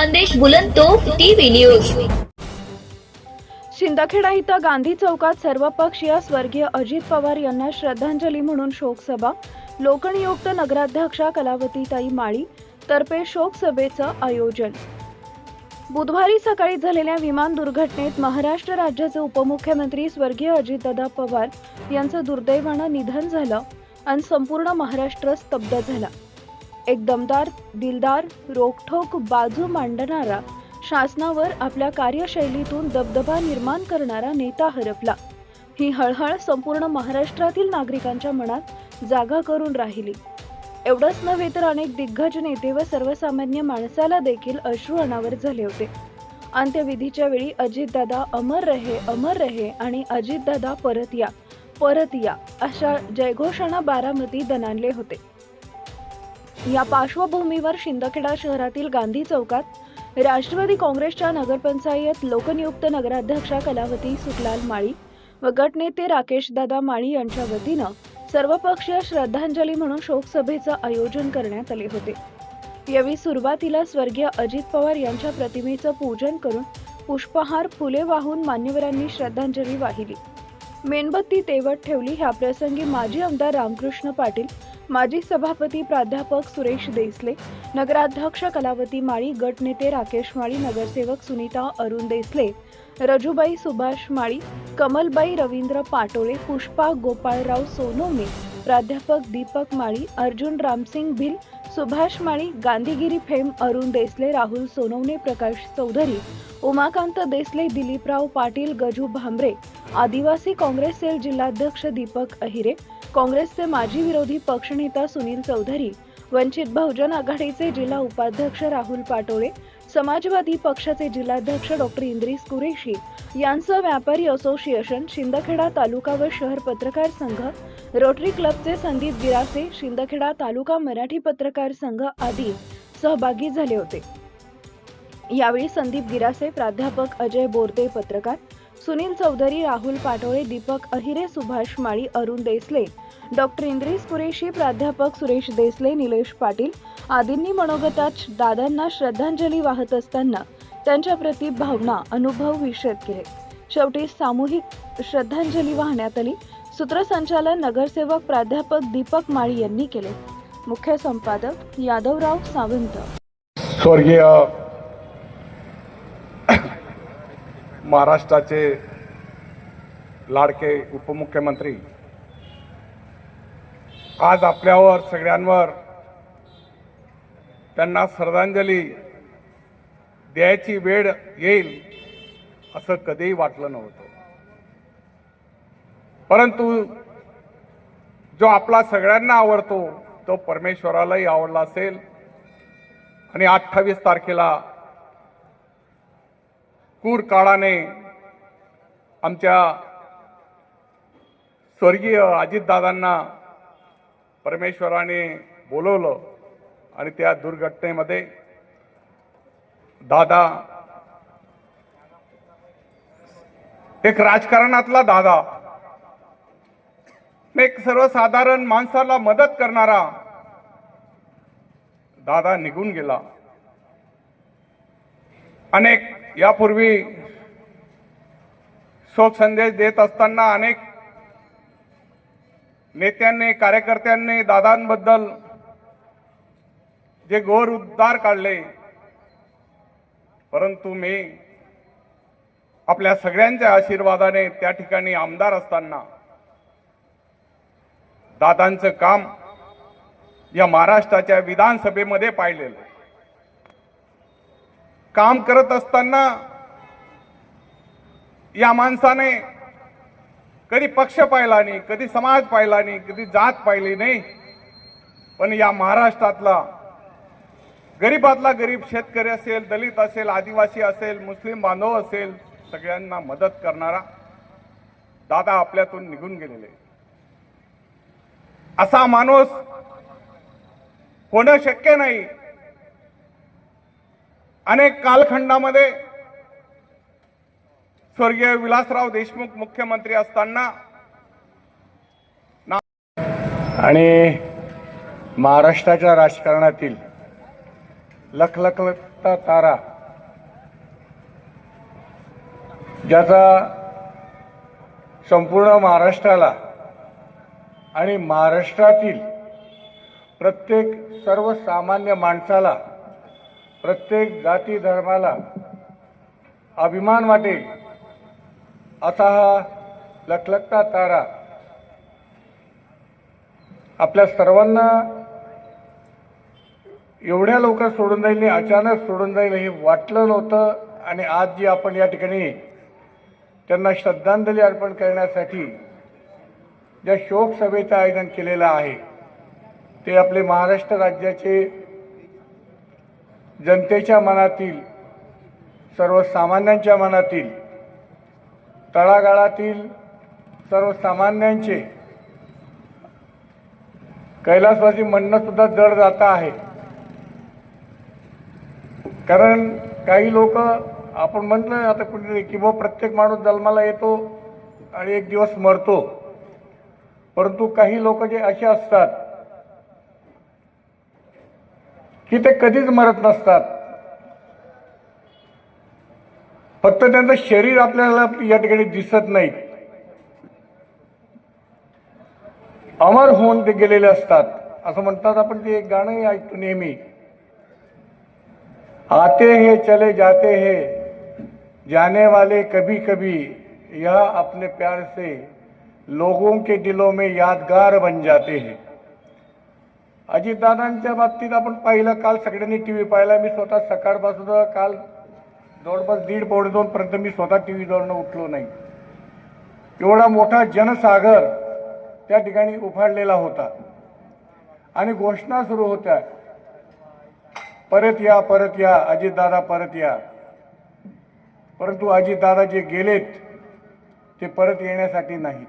Khandesh Bulandtof TV news. Shindkheda इथं गांधी चौकात सर्वपक्षीय स्वर्गीय अजित पवार यांना श्रद्धांजली म्हणून शोकसभा, लोकनियुक्त नगराध्यक्षा कलावतीताई माळी तर्फे शोकसभेचं आयोजन। बुधवारी सकाळी झालेल्या विमान दुर्घटनेत महाराष्ट्र राज्याचे उपमुख्यमंत्री स्वर्गीय अजितदादा पवार यांचं दुर्दैवानं निधन झालं आणि संपूर्ण महाराष्ट्र स्तब्ध झाला। एक दमदार, दिलदार, रोखठोक बाजू मांडणारा, शासनावर आपल्या कार्यशैलीतून दबदबा निर्माण करणारा नेता हरपला। ही हळहळ संपूर्ण महाराष्ट्रातील नागरिकांच्या मनात जागा करून राहिली। एवढंच नव्हे तर अनेक दिग्गज नेते व सर्वसामान्य माणसाला देखील अश्रू अनावर झाले होते। अंत्यविधीच्या वेळी अजितदादा अमर रहे आणि अजितदादा परत या अशा जयघोषणा बारामती दणाणले होते। या पार्श्वभूमीवर शिंदखेडा शहरातील गांधी चौकात राष्ट्रवादी काँग्रेसच्या नगरपंचायत लोकनियुक्त नगराध्यक्षा कलावती सुखलाल माळी व गटनेते राकेशदादा माळी यांच्या वतीनं सर्वपक्षीय श्रद्धांजली म्हणून शोकसभेचं आयोजन करण्यात आले होते। यावेळी सुरुवातीला स्वर्गीय अजित पवार यांच्या प्रतिमेचं पूजन करून पुष्पहार, फुले वाहून मान्यवरांनी श्रद्धांजली वाहिली, मेणबत्ती तेवत ठेवली। ह्या प्रसंगी माजी आमदार रामकृष्ण पाटील, माजी सभापती प्राध्यापक सुरेश देसले, नगराध्यक्ष कलावती माळी, गटनेते राकेश माळी, नगरसेवक सुनीता अरुण देसले, रजुबाई सुभाष माळी, कमलबाई रवींद्र पाटोळे, पुष्पा गोपाळराव सोनवणे, प्राध्यापक दीपक माळी, अर्जुन रामसिंग भिल, सुभाष माळी, गांधीगिरी फेम अरुण देसले, राहुल सोनवणे, प्रकाश चौधरी, उमाकांत देसले, दिलीपराव पाटील, गजू भांबरे, आदिवासी काँग्रेस सेल जिल्हाध्यक्ष दीपक अहिरे, काँग्रेसचे माजी विरोधी पक्षनेता सुनील चौधरी, वंचित बहुजन आघाडीचे जिल्हा उपाध्यक्ष राहुल पाटोळे, समाजवादी पक्षाचे जिल्हाध्यक्ष डॉक्टर इंद्रिस कुरेशी यांचं व्यापारी असोसिएशन, शिंदखेडा तालुका व शहर पत्रकार संघ, रोटरी क्लबचे संदीप गिरासे, शिंदखेडा तालुका मराठी पत्रकार संघ आदी सहभागी झाले होते। यावेळी संदीप गिरासे, प्राध्यापक अजय बोरते पत्रकार, सुनील चौधरी, राहुल पाटोळे, दीपक अहिरे, सुभाष माळी, अरुण देसले, डॉक्टर इंद्रिस कुरेशी, प्राध्यापक सुरेश देसले, निलेश पाटील आदींनी मनोगतात दादांना श्रद्धांजली वाहत असताना त्यांच्या प्रति भावना, अनुभव विशद केले। शेवटी सामूहिक श्रद्धांजली वाहण्यात आली। सूत्रसंचालन नगरसेवक प्राध्यापक दीपक माळी यांनी केले। मुख्य संपादक यादवराव सावंत। स्वर्गीय महाराष्ट्राचे लाडके उपमुख्यमंत्री आज आपल्यावर सगळ्यांवर त्यांना श्रद्धांजली द्यायची वेळ येईल असं कधीही वाटलं नव्हतं। परंतु जो आपला सगळ्यांना आवडतो तो परमेश्वरालाही आवडला असेल आणि 28 तारखेला क्रूर काळाने आमच्या स्वर्गीय अजितदादांना परमेश्वराने बोलवलं आणि त्या दुर्घटनेमध्ये दादा एक राजकारणातला दादा, एक सर्वसाधारण माणसाला मदत करणारा दादा निघून गेला। अनेक यापूर्वी शोक संदेश देत असताना अनेक नेत्यांनी, कार्यकर्त्यांनी दादांबद्दल जे घोर उद्गार काढले, परंतु मी आपल्या सगळ्यांच्या आशीर्वादाने त्या ठिकाणी आमदार असताना दादांचं काम या महाराष्ट्राच्या विधानसभेमध्ये पाहिलेलं। काम करत असताना या माणसाने कधी पक्ष पाहिला नाही, कधी समाज पाहिला नाही, कधी जात पाहिली नाही, पण या महाराष्ट्रातला गरीबातला गरीब शेतकरी असेल, दलित असेल, आदिवासी असेल, मुस्लिम बांधव असेल, सगळ्यांना मदत करणारा दादा आपल्यातून निघून गेलेले। असा माणूस होणं शक्य नाही। अनेक कालखंडामध्ये स्वर्गीय विलासराव देशमुख मुख्यमंत्री असताना आणि महाराष्ट्राच्या राजकारणातील लखलखता तारा ज्याचा संपूर्ण महाराष्ट्राला आणि महाराष्ट्रातील प्रत्येक सर्वसामान्य माणसाला, प्रत्येक जाती धर्माला अभिमान वाटेल असा हा लखलखता तारा आपल्या सर्वांना एवढ्या लवकर सोडून जाईल, अचानक सोडून जाईल हे वाटलं नव्हतं. आणि आज जी आपण या ठिकाणी त्यांना श्रद्धांजली अर्पण करण्यासाठी ज्या शोक सभेचं आयोजन केलेलं आहे ते आपले महाराष्ट्र राज्याचे जनतेच्या मनातील, सर्वसामान्यांच्या मनातील, तळागाळातील सर्वसामान्यांचे कैलासवासी म्हणणं सुद्धा जड जाता आहे. कारण काही लोक आपण म्हटलं आता कुठे की बा प्रत्येक माणूस जन्माला येतो आणि एक दिवस मरतो, परंतु काही लोक जे असे असतात की ते कधीच मरत नसतात. फक्त त्यांचं शरीर आपल्याला या ठिकाणी दिसत नाही, अमर होऊन ते गेलेले असतात. असं म्हणतात, आपण ते एक गाणंही ऐकतो नेहमी, आते हैं चले जाते हैं जाने वाले कभी कभी, यह अपने प्यार से लोगों के दिलों में यादगार बन जाते हैं. अजितदादांच्या बाबतीत आपण पाहिलं, काल सगळ्यांनी टीव्ही पाहिला. मी स्वतः सकाळपासून काल जवळपास 1:30-2 पर्यंत मी स्वतः टीव्ही जवळून उठलो नाही. एवढा मोठा जनसागर त्या ठिकाणी उफाळलेला होता आणि घोषणा सुरू होत्या, परत या, परत या, अजितदादा परत या. परंतु अजितदादा जे गेलेत ते परत येण्यासाठी नाहीत,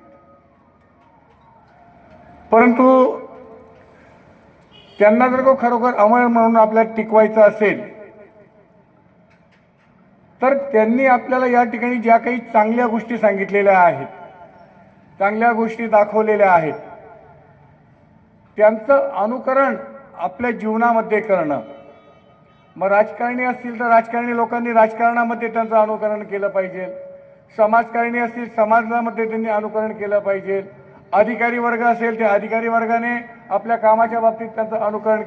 परंतु त्यांना जर का खरोखर अमर म्हणून आपल्याला टिकवायचं असेल तर त्यांनी आपल्याला या ठिकाणी ज्या काही चांगल्या गोष्टी सांगितलेल्या आहेत, चांगल्या गोष्टी दाखवलेल्या आहेत, त्यांचं अनुकरण आपल्या जीवनामध्ये करणं. मग राजकारणी असतील तर राजकारणी लोकांनी राजकारणामध्ये त्यांचं अनुकरण केलं पाहिजे, समाजकारणी असतील समाजामध्ये त्यांनी अनुकरण केलं पाहिजे, अधिकारी वर्ग असेल त्या अधिकारी वर्गाने आपल्या कामाच्या बाबतीत त्यांचं अनुकरण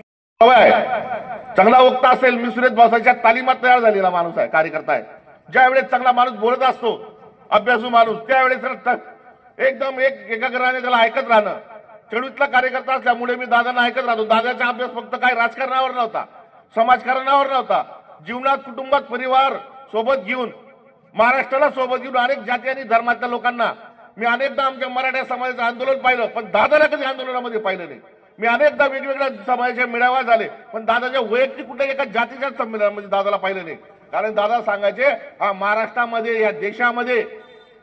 चांगला वक्ता असेल. मी सुरेश भाऊसाहेबच्या तालिमात तयार झालेला माणूस आहे, कार्यकर्ता आहे. ज्या वेळेस चांगला माणूस बोलत असतो, अभ्यासू माणूस, त्यावेळेस एकदम एकाग्राने त्याला ऐकत राहणं. चळवळीतला कार्यकर्ता असल्यामुळे मी दादांना ऐकत राहतो. दादाचा अभ्यास फक्त काय राजकारणावर नव्हता, समाजकारणावर नव्हता, जीवनात, कुटुंबात, परिवार सोबत घेऊन, महाराष्ट्राला सोबत घेऊन अनेक जाती आणि धर्मातल्या लोकांना मी अनेकदा आमच्या मराठा समाजाचं आंदोलन पाहिलं, पण दादाला कधी आंदोलनामध्ये पाहिलं नाही. मी अनेकदा वेगवेगळ्या समाजाचे मेळावा झाले, पण दादाच्या वैयक्तिक कुठल्या एका जातीच्या संमेलनामध्ये दादाला पाहिलं नाही. कारण दादा सांगायचे, हा महाराष्ट्रामध्ये, या देशामध्ये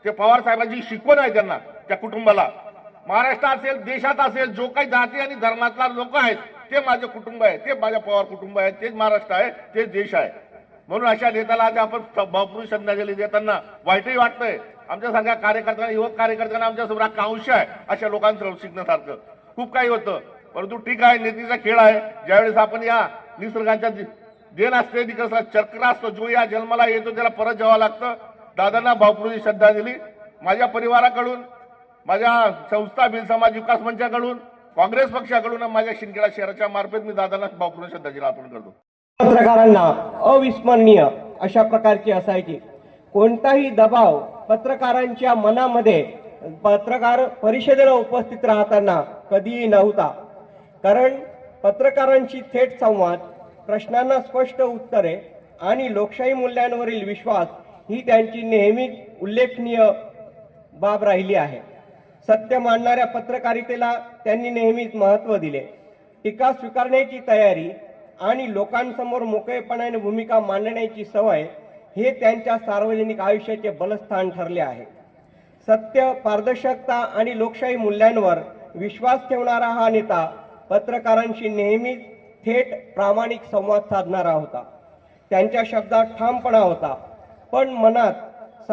ते पवार साहेबांची शिकवण आहे त्यांना, त्या कुटुंबाला. महाराष्ट्र असेल, देशात असेल, जो काही जाती आणि धर्मातला लोक आहेत ते माझे कुटुंब आहे, ते माझ्या पवार कुटुंब आहे, तेच महाराष्ट्र आहे, तेच देश आहे. म्हणून अशा नेत्याला आज आपण भावपूर्ण श्रद्धांजली देताना वाईटही वाटतंय. आमच्यासारख्या कार्यकर्त्यांना, युवक कार्यकर्त्यांना आमच्यासमोर अख्खा अंश आहे अशा लोकांचं शिकण्यासारखं खूप काही होतं. परंतु ठीक आहे, नेतीचा खेळ आहे. ज्यावेळेस आपण या निसर्गाच्या देण असते, चक्र असतो, जो या जन्माला येतो त्याला परत जावं लागतं. दादांना भावपूर्ण श्रद्धांजली माझ्या परिवाराकडून, माझ्या संस्था भिल समाज विकास मंचाकडून, काँग्रेस पक्षाकडून, माझ्या शिंदखेडा शहराच्या मार्फत मी दादांना भावपूर्ण श्रद्धांजली अर्पण करतो. पत्रकारांना अविस्मरणीय अशा प्रकारची असायची. कोणताही दबाव पत्रकारांच्या मनामध्ये पत्रकार परिषदेला उपस्थित राहताना कधीही नव्हता. कारण पत्रकारांशी थेट संवाद, प्रश्नांना स्पष्ट उत्तरे आणि लोकशाही मूल्यांवरील विश्वास ही त्यांची नेहमीच उल्लेखनीय बाब राहिली आहे. सत्य मांडणाऱ्या पत्रकारितेला त्यांनी नेहमीच महत्त्व दिले. टीका स्वीकारण्याची तयारी आणि लोकांसमोर मोकळेपणाने भूमिका मांडण्याची सवय हे त्यांच्या सार्वजनिक आयुष्याचे बलस्थान ठरले आहे. सत्य, पारदर्शकता आणि लोकशाही मूल्यांवर विश्वास ठेवणारा हा नेता पत्रकारांशी नेहमीच थेट प्रामाणिक संवाद साधणारा होता. त्यांच्या शब्दात ठामपणा होता, पण मनात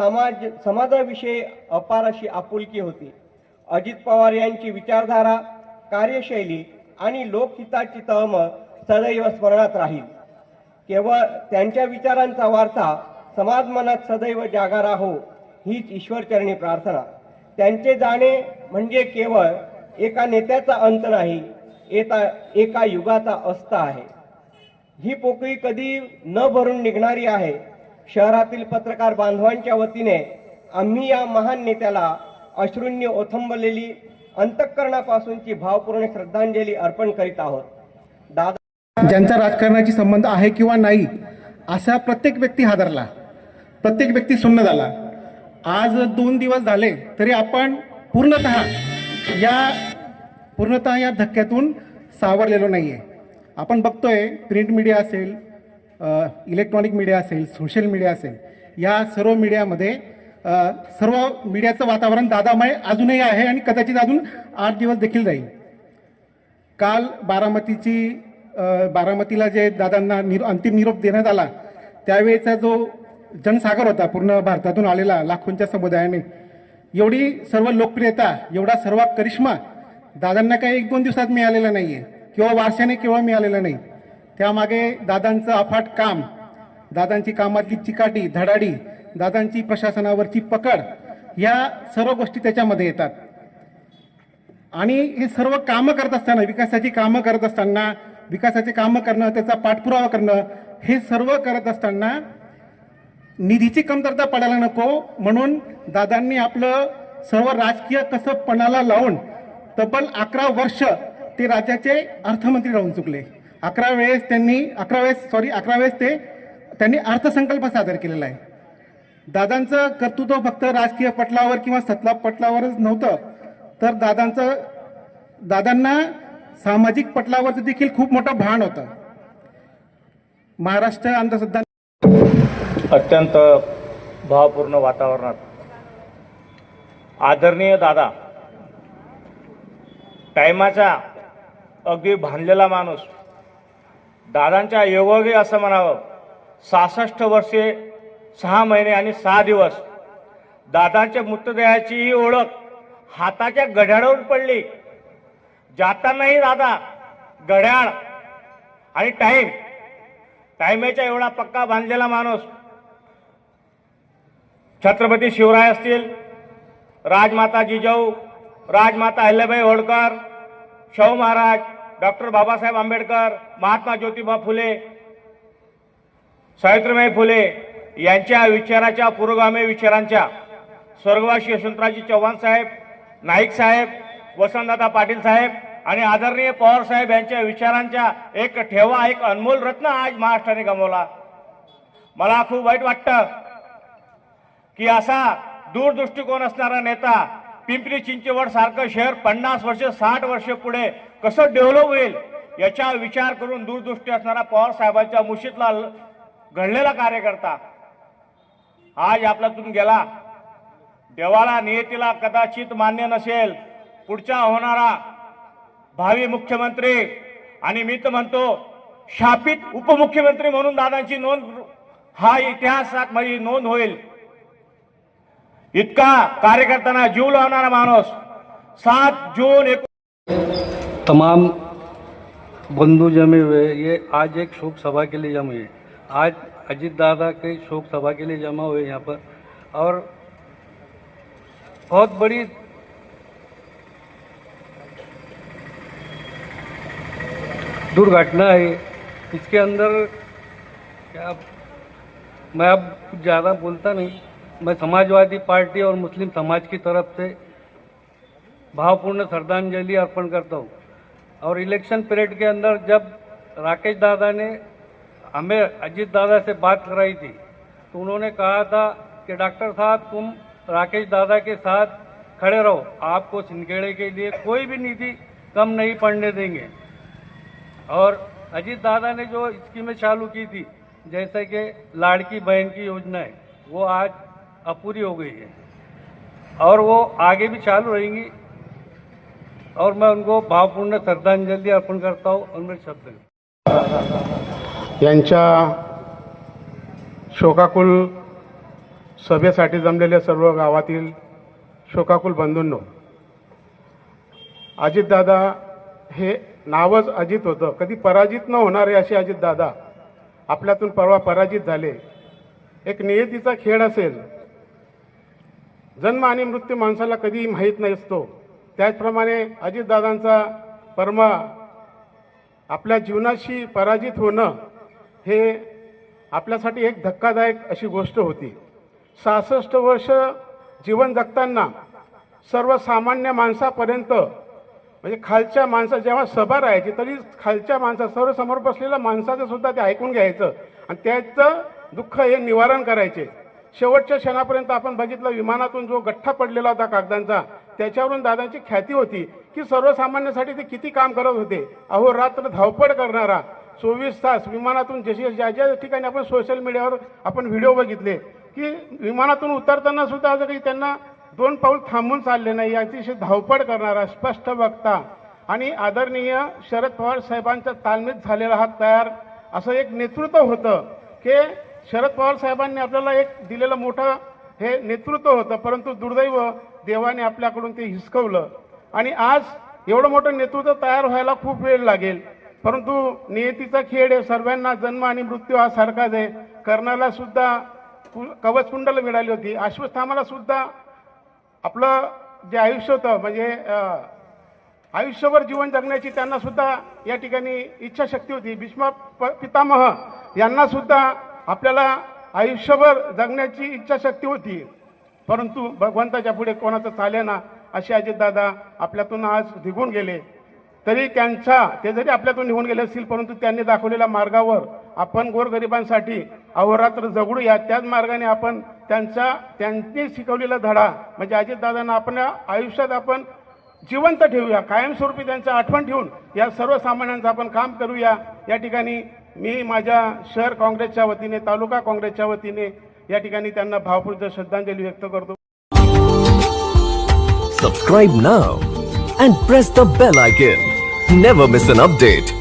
समाजाविषयी अपार अशी आपुलकी होती. अजित पवार यांची विचारधारा, कार्यशैली आणि लोकहिताची तळमळ सदैव स्मरणात राहील. केवळ त्यांच्या विचारांचा वारसा समाज मनात सदैव जागा राहो हीच ईश्वरचरणी प्रार्थना. त्यांचे जाणे म्हणजे केवळ एका नेत्याचा अंत नाही, एका युगाचा अस्त आहे. ही पोकळी कधी न भरून निघणारी आहे. शहरातील पत्रकार बांधवांच्या वतीने आम्ही या महान नेत्याला अश्रूंनी ओथंबलेली अंतःकरणापासूनची भावपूर्ण श्रद्धांजली अर्पण करीत आहोत. दादा ज्यांचा राजकारणाशी संबंध आहे किंवा नाही असा प्रत्येक व्यक्ती हादरला, प्रत्येक व्यक्ती सुन्न झाला. आज 2 दिवस झाले तरी आपण पूर्णतः या धक्क्यातून सावरलेलो नाही आहे. आपण बघतोय प्रिंट मीडिया असेल, इलेक्ट्रॉनिक मीडिया असेल, सोशल मीडिया असेल, या सर्व मीडियामध्ये सर्व मीडियाचं वातावरण दादामय अजूनही आहे आणि कदाचित अजून 8 दिवस देखील राहील. काल बारामतीला जे दादांना अंतिम निरोप देण्यात आला त्यावेळेचा जो जनसागर होता पूर्ण भारतातून आलेला लाखोंच्या समुदायाने, एवढी सर्व लोकप्रियता, एवढा सर्व करिश्मा दादांना काही 1-2 दिवसात मिळालेला नाही आहे किंवा वारशाने केवळ मिळालेला नाही. त्यामागे दादांचं अफाट काम, दादांची कामातली चिकाटी, धडाडी, दादांची प्रशासनावरची पकड, या सर्व गोष्टी त्याच्यामध्ये येतात. आणि हे सर्व कामं करत असताना, विकासाची कामं करत असताना, विकासाचे कामं करणं, त्याचा पाठपुरावा करणं, हे सर्व करत असताना निधीची कमतरता पडायला नको म्हणून दादांनी आपलं सर्व राजकीय कसं पणाला लावून तब्बल 11 वर्ष ते राज्याचे अर्थमंत्री राहून चुकले. 11 वेळेस त्यांनी अर्थसंकल्प सादर केलेला आहे. दादांचं कर्तृत्व फक्त राजकीय पटलावर किंवा सत्ता पटलावरच नव्हतं, तर दादांना सामाजिक पटलावरचं देखील खूप मोठं भान होतं. महाराष्ट्र अंधश्रद्धा अत्यंत भावपूर्ण वातावरणात आदरणीय दादा, टायमाचा अगदी भांडलेला माणूस, दादांच्या योगोगी असं म्हणावं. 66 वर्षे 6 महिने आणि 6 दिवस दादांच्या मृतदेहाची ही ओळख हाताच्या घड्याळावर पडली. जातानाही दादा घड्याळ आणि टाइमेच्या एवढा पक्का बांधलेला माणूस. छत्रपती शिवराय असतील, राजमाता जिजाऊ, राजमाता अहिल्याबाई होळकर, शाहू महाराज, डॉक्टर बाबासाहेब आंबेडकर, महात्मा ज्योतिबा फुले, सावित्रीबाई फुले यांच्या विचाराच्या, पुरोगामी विचारांच्या स्वर्गवासी यशवंतरावजी चव्हाण साहेब, नाईक साहेब, वसंतदादा पाटील साहेब आणि आदरणीय पवार साहेब यांच्या विचारांच्या एक ठेवा, एक अनमोल रत्न आज महाराष्ट्राने गमावला. मला खूप वाईट वाटतं की असा दूरदृष्टिकोन असणारा नेता पिंपरी चिंचवड सारखं शहर 50 वर्ष 60 वर्ष पुढे कसं डेव्हलप होईल याचा विचार करून दूरदृष्टी असणारा पवार साहेबांच्या मुशीतला घडलेला कार्यकर्ता आज आपल्यातून गेला. देवाला नियतीला कदाचित मान्य नसेल पुढचा होणारा भावी मुख्यमंत्री, आणि मी तर म्हणतो शापित उपमुख्यमंत्री म्हणून दादांची नोंद हा इतिहासात माझी नोंद होईल. इतका कार्यकर्त्यांना जीव लावणारा माणूस. 7 जून तमाम बंधु जमे हुए, ये आज एक शोक सभा के लिए जमे हुए. आज अजीत दादा के शोक सभा के लिए जमा हुए यहाँ पर, और बहुत बड़ी दुर्घटना है. इसके अंदर क्या, मैं अब कुछ ज़्यादा बोलता नहीं. मैं समाजवादी पार्टी और मुस्लिम समाज की तरफ से भावपूर्ण श्रद्धांजलि अर्पण करता हूँ. और इलेक्शन पीरियड के अंदर जब राकेश दादा ने हमें अजीत दादा से बात कराई थी तो उन्होंने कहा था कि डॉक्टर साहब तुम राकेश दादा के साथ खड़े रहो, आपको सिंदखेड़े के लिए कोई भी निधि कम नहीं पड़ने देंगे. और अजीत दादा ने जो स्कीमें चालू की थी जैसे कि लाड़की बहन की योजना है वो आज अपूरी हो गई है और वो आगे भी चालू रहेंगी. और मैं उनको भावपूर्ण श्रद्धांजलि अर्पण करता हूँ. और मेरे शब्द यांच्या शोकाकुल सभेसाठी जमलेल्या सर्व गावातील शोकाकुल बंधूंनो, अजितदादा हे नावच अजित होतं, कधी पराजित न होणारे असे अजितदादा आपल्यातून परवा पराजित झाले. एक नियतीचा खेळ असेल जन्म आणि मृत्यू माणसाला कधीही माहीत नसतो. त्याचप्रमाणे अजितदादांचा परमा आपल्या जीवनाशी पराजित होणं हे आपल्यासाठी एक धक्कादायक अशी गोष्ट होती. 66 वर्ष जीवन जगताना सर्वसामान्य माणसापर्यंत म्हणजे खालच्या माणसा जेव्हा सभा राहायची तरी खालच्या माणसा सर्वसमोर बसलेल्या माणसाचं सुद्धा ते ऐकून घ्यायचं आणि त्याचं दुःख हे निवारण करायचे. शेवटच्या क्षणापर्यंत आपण बघितलं विमानातून जो गठ्ठा पडलेला होता कागदांचा त्याच्यावरून दादांची ख्याती होती की सर्वसामान्यासाठी ते किती काम करत होते. अहोरात्र धावपळ करणारा 24 तास विमानातून जशी ज्या ज्या ठिकाणी आपण सोशल मीडियावर आपण व्हिडिओ बघितले की विमानातून उतरताना सुद्धा असं काही त्यांना 2 पाऊल थांबून चालले नाही. अतिशय धावपळ करणारा स्पष्ट वक्ता आणि आदरणीय शरद पवार साहेबांच्या तालमीत झालेला हा तयार असं एक नेतृत्व होतं की शरद पवार साहेबांनी आपल्याला एक दिलेलं मोठं हे नेतृत्व होतं. परंतु दुर्दैव देवाने आपल्याकडून ते हिसकवलं आणि आज एवढं मोठं नेतृत्व तयार व्हायला खूप वेळ लागेल. परंतु नियतीचा खेळ आहे. सर्वांना जन्म आणि मृत्यू हा सारखाच आहे. कर्णाला सुद्धा कवचकुंडल मिळाली होती. अश्वत्थामाला सुद्धा आपलं जे आयुष्य होतं म्हणजे आयुष्यभर जीवन जगण्याची त्यांना सुद्धा या ठिकाणी इच्छाशक्ती होती. भीष्म पितामह यांना सुद्धा आपल्याला आयुष्यभर जगण्याची इच्छाशक्ती होती. परंतु भगवंताच्या पुढे कोणाचं चालेना असे अजितदादा आपल्यातून आज निघून गेले. तरी ते जरी आपल्यातून निघून गेले असतील परंतु त्यांनी दाखवलेल्या मार्गावर आपण गोरगरिबांसाठी अहोरात्र जगूया. त्याच मार्गाने आपण त्यांनी शिकवलेला धडा म्हणजे अजितदादांना आपल्या आयुष्यात आपण जिवंत ठेवूया. कायमस्वरूपी त्यांचं आठवण ठेवून या सर्वसामान्यांचं आपण काम करूया. या ठिकाणी मी माझ्या शहर काँग्रेसच्या वतीने तालुका काँग्रेसच्या वतीने या ठिकाणी त्यांना भावपूर्ण श्रद्धांजली व्यक्त करतो. Subscribe now and press the bell icon. Never miss an update.